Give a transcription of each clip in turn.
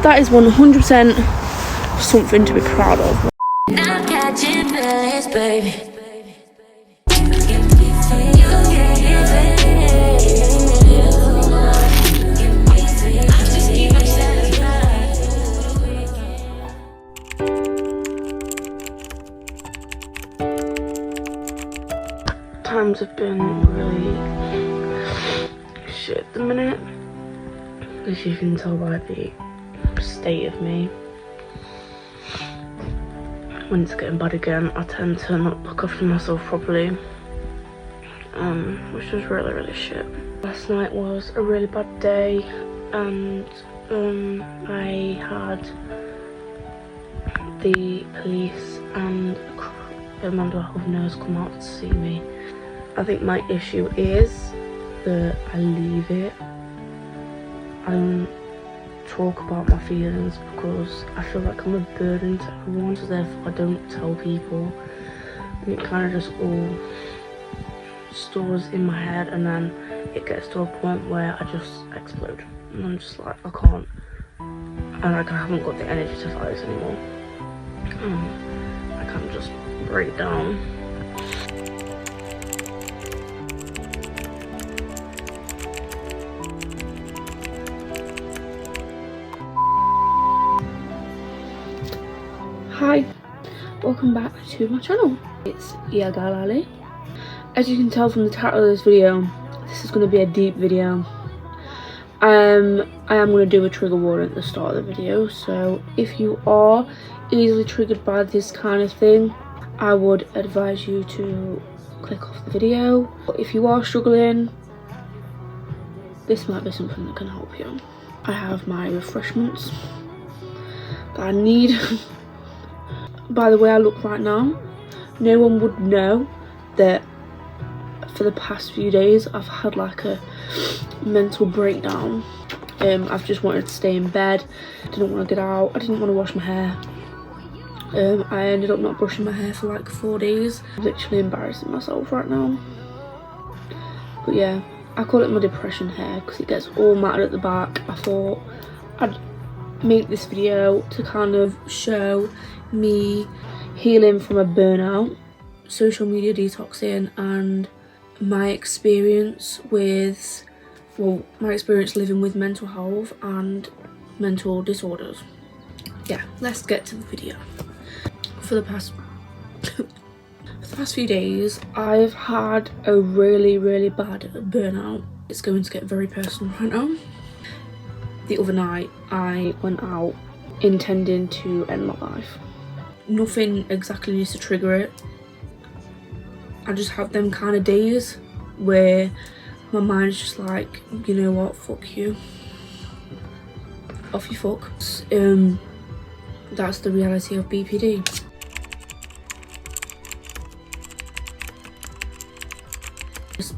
That is 100% something to be proud of. Now catching feelings, baby. Times have been really shit at the minute, as you can tell by the state of me. When it's getting bad again, I tend to not look after myself properly, which was really shit. Last night was a really bad day, and I had the police and a mental health nurse come out to see me. I think my issue is that I leave it. I don't talk about my feelings because I feel like I'm a burden to everyone, so therefore I don't tell people, and it kind of just all stores in my head, and then it gets to a point where I just explode, and I'm just like, I can't, and like I haven't got the energy to fight this anymore. I kind of just break down. Hi, welcome back to my channel. It's Ali. As you can tell from the title of this video, this is going to be a deep video. I am going to do a trigger warning at the start of the video, so if you are easily triggered by this kind of thing, I would advise you to click off the video. If you are struggling, this might be something that can help you. I have my refreshments that I need. By the way I look right now, no one would know that for the past few days I've had like a mental breakdown. I've just wanted to stay in bed, didn't want to get out, I didn't want to wash my hair. I ended up not brushing my hair for like 4 days. I'm literally embarrassing myself right now. But yeah, I call it my depression hair because it gets all matted at the back. I thought I'd make this video to kind of show me healing from a burnout, social media detoxing, and my experience with, well, my experience living with mental health and mental disorders. Yeah, let's get to the video. For the past few days, I've had a really bad burnout. It's going to get very personal right now. The other night, I went out intending to end my life. Nothing exactly needs to trigger it. I just have them kind of days where my mind's just like, you know what, fuck you. Off you fuck. That's the reality of BPD. It's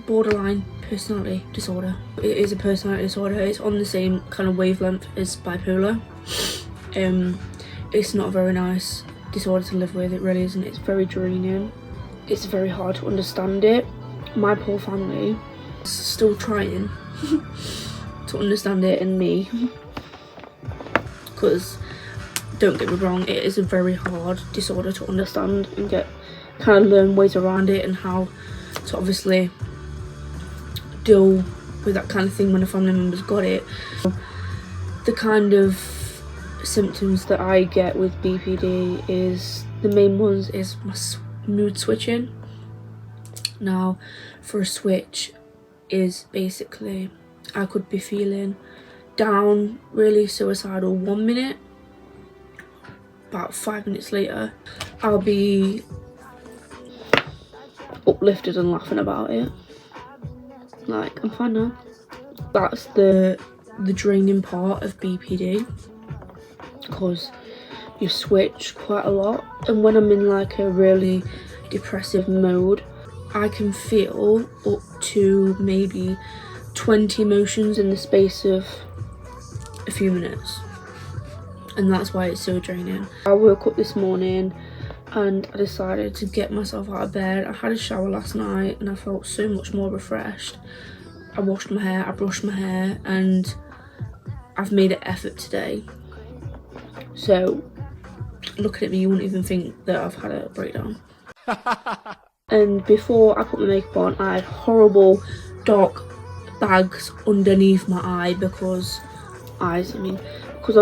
borderline personality disorder. It is a personality disorder. It's on the same kind of wavelength as bipolar. It's not a very nice disorder to live with, it really isn't. It's very draining. It's very hard to understand it. My poor family is still trying to understand it, and me, because don't get me wrong, it is a very hard disorder to understand and kind of learn ways around it and how to obviously deal with that kind of thing when a family member's got it. The kind of symptoms that I get with BPD is, the main ones is my mood switching. Now, for a switch is basically, I could be feeling down, really suicidal 1 minute, about 5 minutes later I'll be uplifted and laughing about it, like I'm fine now. That's the draining part of BPD, because you switch quite a lot, and when I'm in like a really depressive mode, I can feel up to maybe 20 emotions in the space of a few minutes, and that's why it's so draining. I woke up this morning and I decided to get myself out of bed. I had a shower last night and I felt so much more refreshed. I washed my hair, I brushed my hair, and I've made an effort today. So looking at me, you wouldn't even think that I've had a breakdown. And before I put my makeup on, I had horrible dark bags underneath my eye because I've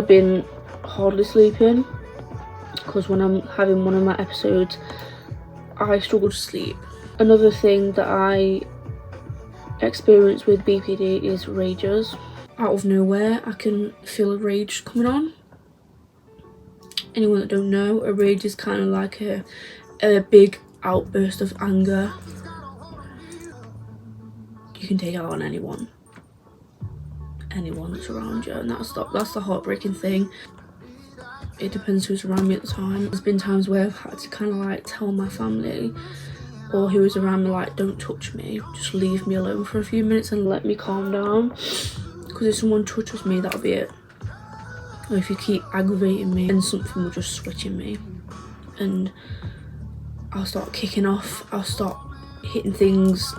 been hardly sleeping. Because when I'm having one of my episodes, I struggle to sleep. Another thing that I experience with BPD is rages. Out of nowhere, I can feel a rage coming on. Anyone that don't know, a rage is kind of like a big outburst of anger. You can take it out on anyone that's around you, and that's the heartbreaking thing. It depends who's around me at the time. There's been times where I've had to kind of like tell my family or who is around me, like, don't touch me, just leave me alone for a few minutes and let me calm down, because if someone touches me, that'll be it. Or if you keep aggravating me, then something will just switch in me and I'll start kicking off, I'll start hitting things.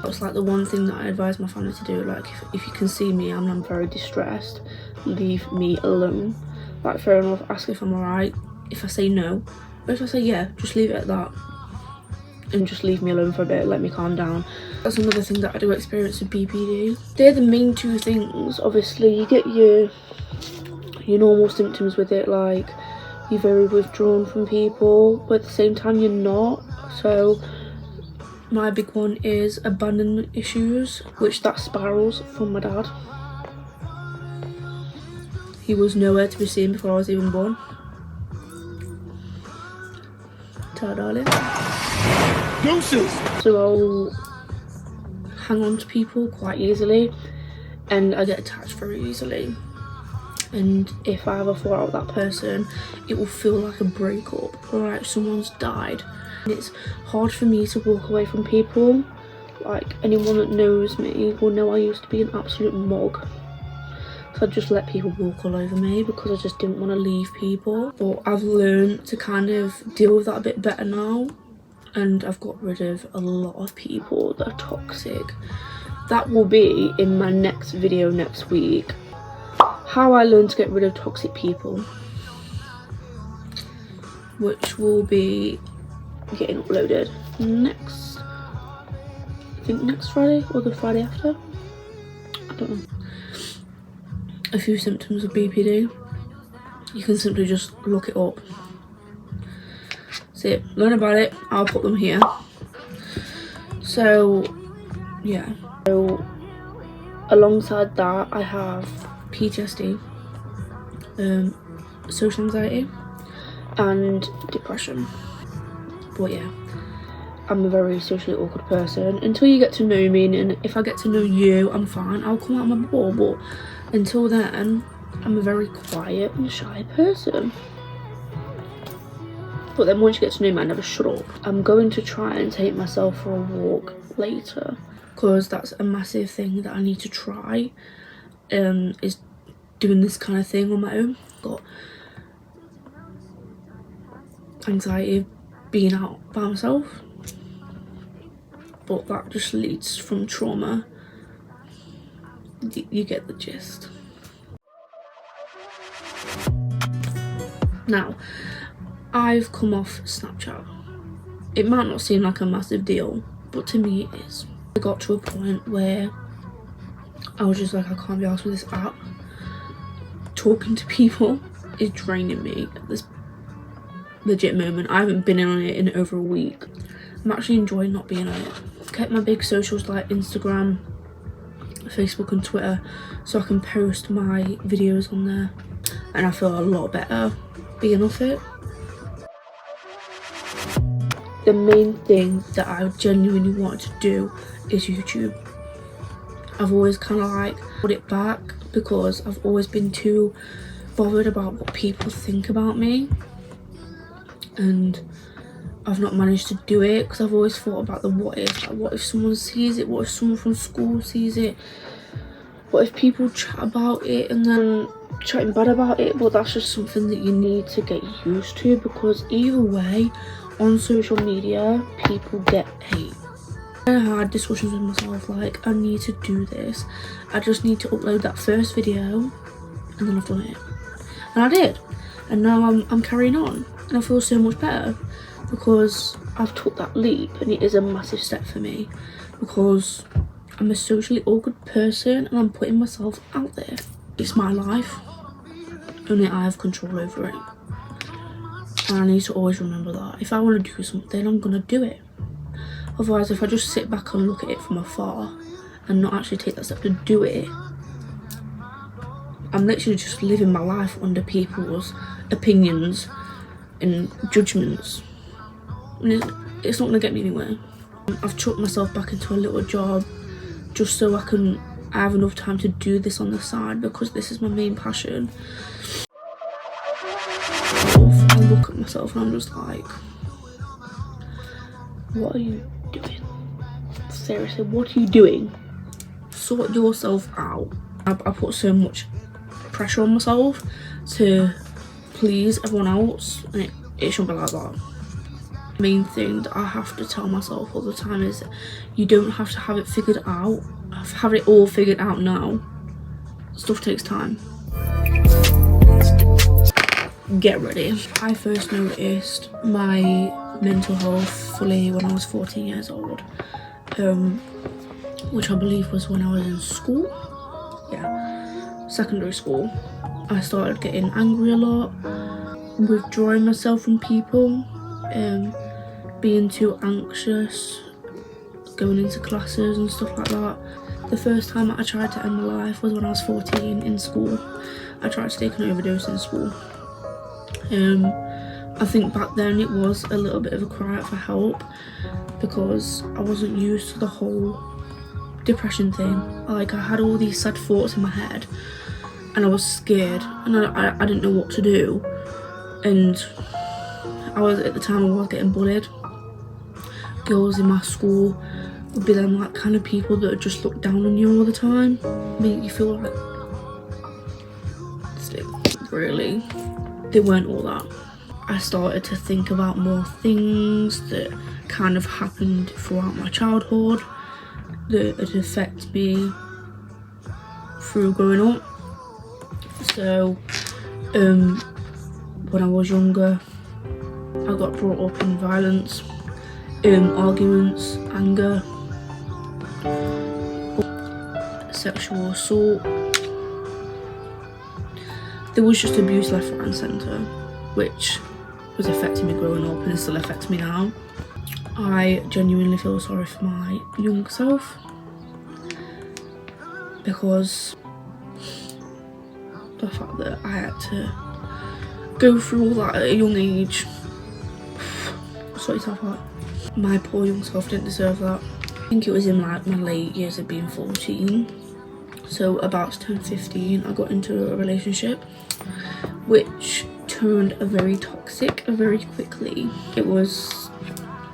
That's like the one thing that I advise my family to do. Like, if you can see me and I'm very distressed, leave me alone. Like, fair enough, ask if I'm alright. If I say no, or if I say yeah, just leave it at that and just leave me alone for a bit, let me calm down. That's another thing that I do experience with BPD. They're the main two things. Obviously you get your normal symptoms with it, like you're very withdrawn from people, but at the same time you're not. So my big one is abandonment issues, which that spirals from my dad. He was nowhere to be seen before I was even born. Ta, darling. Deuces. So I'll hang on to people quite easily and I get attached very easily. And if I ever fall out with that person, it will feel like a breakup or like someone's died. And it's hard for me to walk away from people. Like, anyone that knows me will know I used to be an absolute mug. So I just let people walk all over me because I just didn't want to leave people. But I've learned to kind of deal with that a bit better now. And I've got rid of a lot of people that are toxic. That will be in my next video next week. How I learned to get rid of toxic people. Which will be getting uploaded next, I think next Friday or the Friday after. I don't know. A few symptoms of BPD. You can simply just look it up. See it, learn about it. I'll put them here. So yeah. So alongside that, I have PTSD, social anxiety, and depression. But yeah, I'm a very socially awkward person until you get to know me, and if I get to know you, I'm fine. I'll come out of my ball, but until then, I'm a very quiet and shy person. But then once you get to know me, I never shut up. I'm going to try and take myself for a walk later, because that's a massive thing that I need to try, is doing this kind of thing on my own. Got anxiety of being out by myself, but that just leads from trauma. You get the gist. Now, I've come off Snapchat. It might not seem like a massive deal, but to me it is. I got to a point where I was just like, I can't be arsed with this app. Talking to people is draining me at this legit moment. I haven't been on it in over a week. I'm actually enjoying not being on it. Kept my big socials like Instagram, Facebook and Twitter, so I can post my videos on there, and I feel a lot better being off it. The main thing that I genuinely wanted to do is YouTube. I've always kind of like put it back because I've always been too bothered about what people think about me, and I've not managed to do it because I've always thought about the what if. Like, what if someone sees it? What if someone from school sees it? What if people chat about it and then chatting bad about it? But that's just something that you need to get used to, because either way, on social media, people get hate. I had discussions with myself like, I need to do this, I just need to upload that first video, and then I've done it. And I did, and now I'm carrying on, and I feel so much better because I've took that leap, and it is a massive step for me because I'm a socially awkward person and I'm putting myself out there. It's my life, only I have control over it, and I need to always remember that if I want to do something, I'm gonna do it. Otherwise, if I just sit back and look at it from afar and not actually take that step to do it, I'm literally just living my life under people's opinions and judgments, and it's not gonna get me anywhere. I've chucked myself back into a little job just so I have enough time to do this on the side because this is my main passion. I look at myself and I'm just like, what are you doing? Seriously, what are you doing? Sort yourself out. I put so much pressure on myself to please everyone else, and it shouldn't be like that. The main thing that I have to tell myself all the time is you don't have to have it figured out. Have it all figured out now. Stuff takes time. Get ready. I first noticed my mental health fully when I was 14 years old, which I believe was when I was in school. Yeah, secondary school. I started getting angry a lot, withdrawing myself from people, being too anxious, going into classes and stuff like that. The first time I tried to end my life was when I was 14 in school. I tried to take an overdose in school. I think back then it was a little bit of a cry out for help because I wasn't used to the whole depression thing. Like, I had all these sad thoughts in my head and I was scared and I didn't know what to do, and at the time I was getting bullied. Girls in my school would be them like kind of people that just look down on you all the time, make you feel like really, they weren't all that. I started to think about more things that kind of happened throughout my childhood that had affected me through growing up. So when I was younger, I got brought up in violence, arguments, anger, sexual assault. There was just abuse left, right and centre, which was affecting me growing up and it still affects me now. I genuinely feel sorry for my young self because the fact that I had to go through all that at a young age. Sort yourself out. My poor young self didn't deserve that. I think it was in like my late years of being 14, so about to turn 15, I got into a relationship which turned very toxic very quickly. It was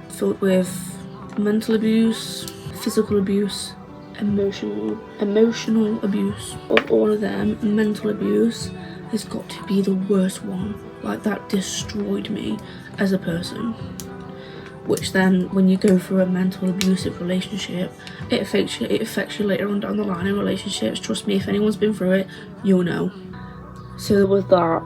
filled with mental abuse, physical abuse, emotional abuse. Of all of them, mental abuse has got to be the worst one. Like, that destroyed me as a person, which then when you go through a mental abusive relationship, it affects you later on down the line in relationships. Trust me, if anyone's been through it, you'll know. So there was that,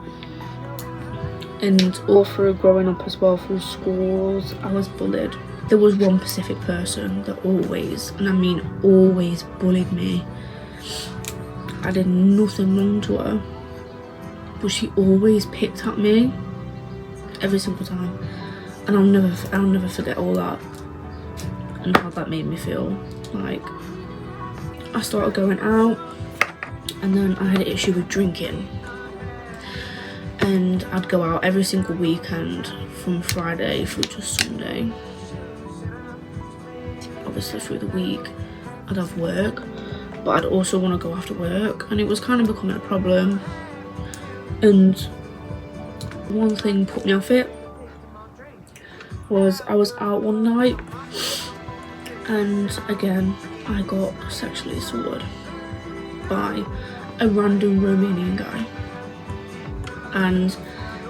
and all through growing up as well, through schools, I was bullied. There was one specific person that always, and I mean always, bullied me. I did nothing wrong to her, but she always picked at me every single time, and I'll never forget all that and how that made me feel. Like, I started going out, and then I had an issue with drinking, and I'd go out every single weekend from Friday through to Sunday. Obviously through the week I'd have work, but I'd also want to go after work, and it was kind of becoming a problem. And one thing put me off it was I was out one night, and again I got sexually assaulted by a random Romanian guy. And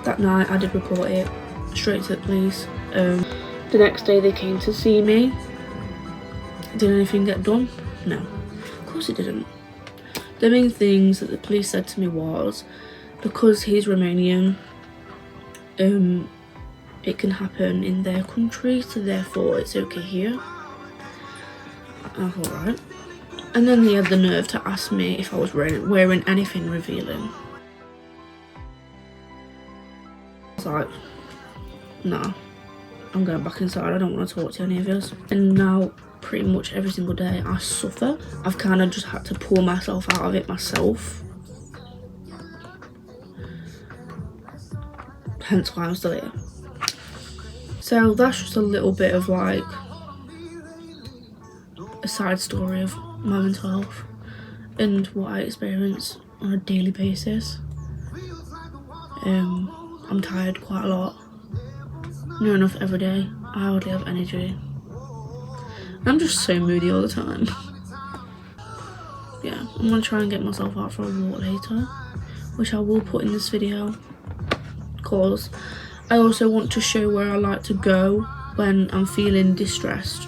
that night I did report it straight to the police. The next day they came to see me, Did anything get done? No, of course it didn't. The main things that the police said to me was, because he's Romanian, it can happen in their country, so therefore it's okay here. I thought, right. And then he had the nerve to ask me if I was wearing anything revealing. I was like, nah, I'm going back inside, I don't want to talk to any of us. And now, pretty much every single day, I suffer. I've kind of just had to pull myself out of it myself. Hence why I'm still here. So that's just a little bit of like a side story of my mental health and what I experience on a daily basis. I'm tired quite a lot. Near enough every day. I hardly have energy. I'm just so moody all the time. Yeah, I'm gonna try and get myself out for a walk later, which I will put in this video, because I also want to show where I like to go when I'm feeling distressed.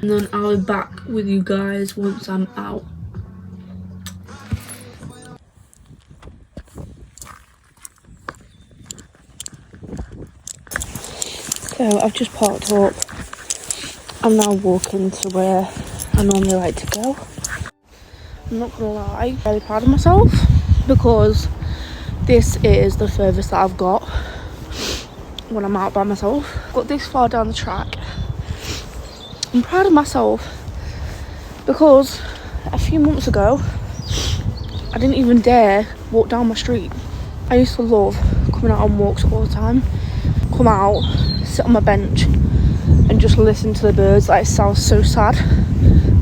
And then I'll be back with you guys once I'm out. So I've just parked up. I'm now walking to where I normally like to go. I'm not gonna lie, I'm really proud of myself because this is the furthest that I've got when I'm out by myself. Got this far down the track. I'm proud of myself because a few months ago I didn't even dare walk down my street. I used to love coming out on walks all the time. Come out, sit on my bench and just listen to the birds. Like, it sounds so sad,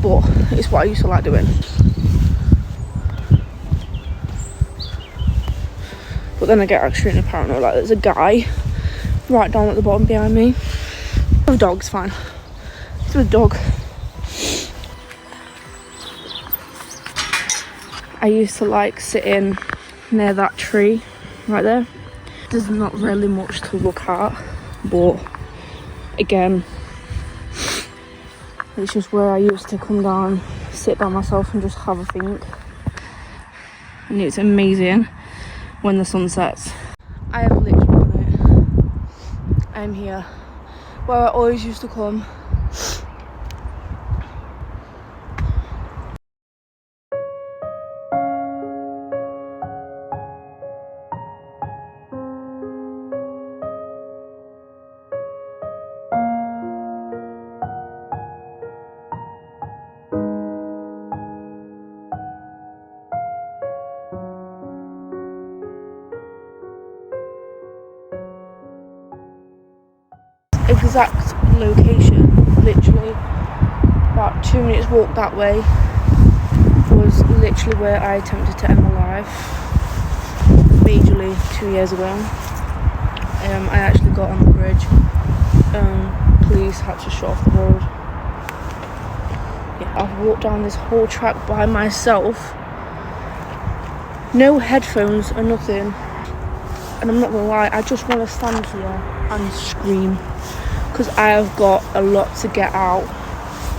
but it's what I used to like doing. But then I get extremely paranoid. Like, there's a guy right down at the bottom behind me. The dog's fine. It's a dog. I used to like sitting near that tree right there. There's not really much to look at, but again, it's just where I used to come down, sit by myself and just have a think. And it's amazing when the sun sets. I have literally done it. I'm here where I always used to come. Exact location, literally about 2 minutes walk that way, was literally where I attempted to end my life majorly 2 years ago. I actually got on the bridge. Police had to shut off the road. Yeah, I've walked down this whole track by myself, no headphones or nothing, and I'm not gonna lie, I just want to stand here and scream. Because I have got a lot to get out.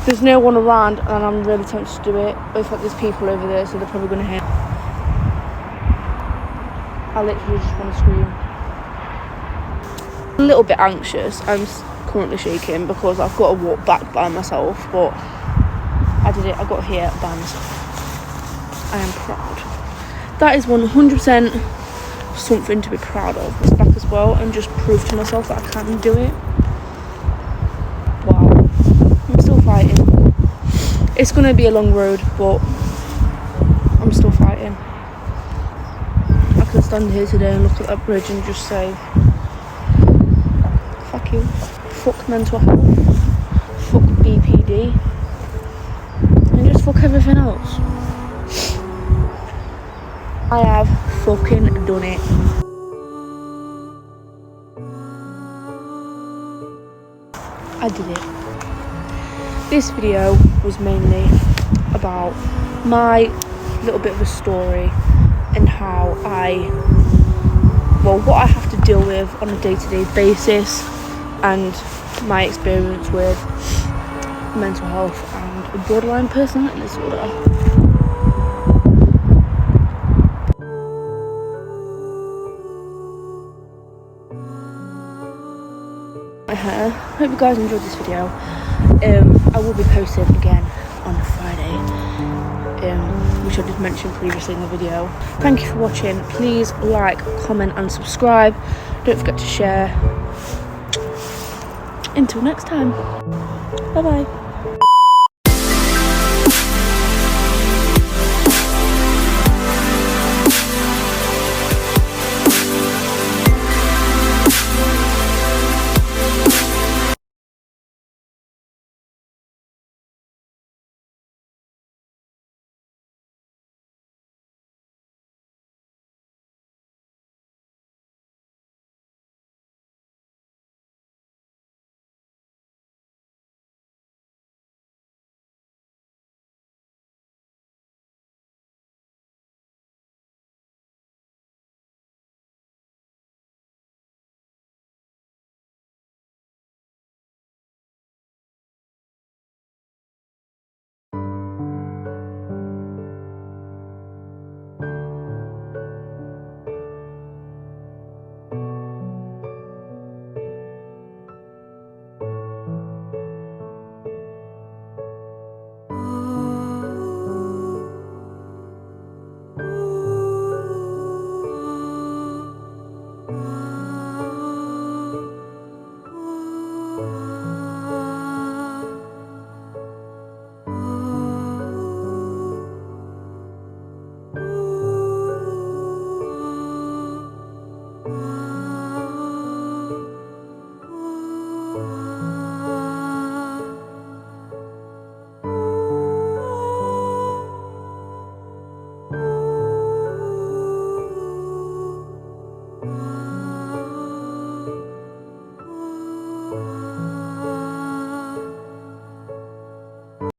There's no one around and I'm really tempted to do it. But it's like there's people over there, so they're probably going to hear. I literally just want to scream. I'm a little bit anxious. I'm currently shaking because I've got to walk back by myself. But I did it. I got here by myself. I am proud. That is 100% something to be proud of. It's back as well and just prove to myself that I can do it. Wow, I'm still fighting. It's gonna be a long road, but I'm still fighting. I could stand here today and look at that bridge and just say, fuck you, fuck mental health, fuck BPD, and just fuck everything else. I have fucking done it. I did it. This video was mainly about my little bit of a story and how what I have to deal with on a day-to-day basis and my experience with mental health and borderline personality disorder. My hair. Hope you guys enjoyed this video. I will be posting again on Friday, which I did mention previously in the video. Thank you for watching. Please like, comment and subscribe. Don't forget to share. Until next time, bye bye.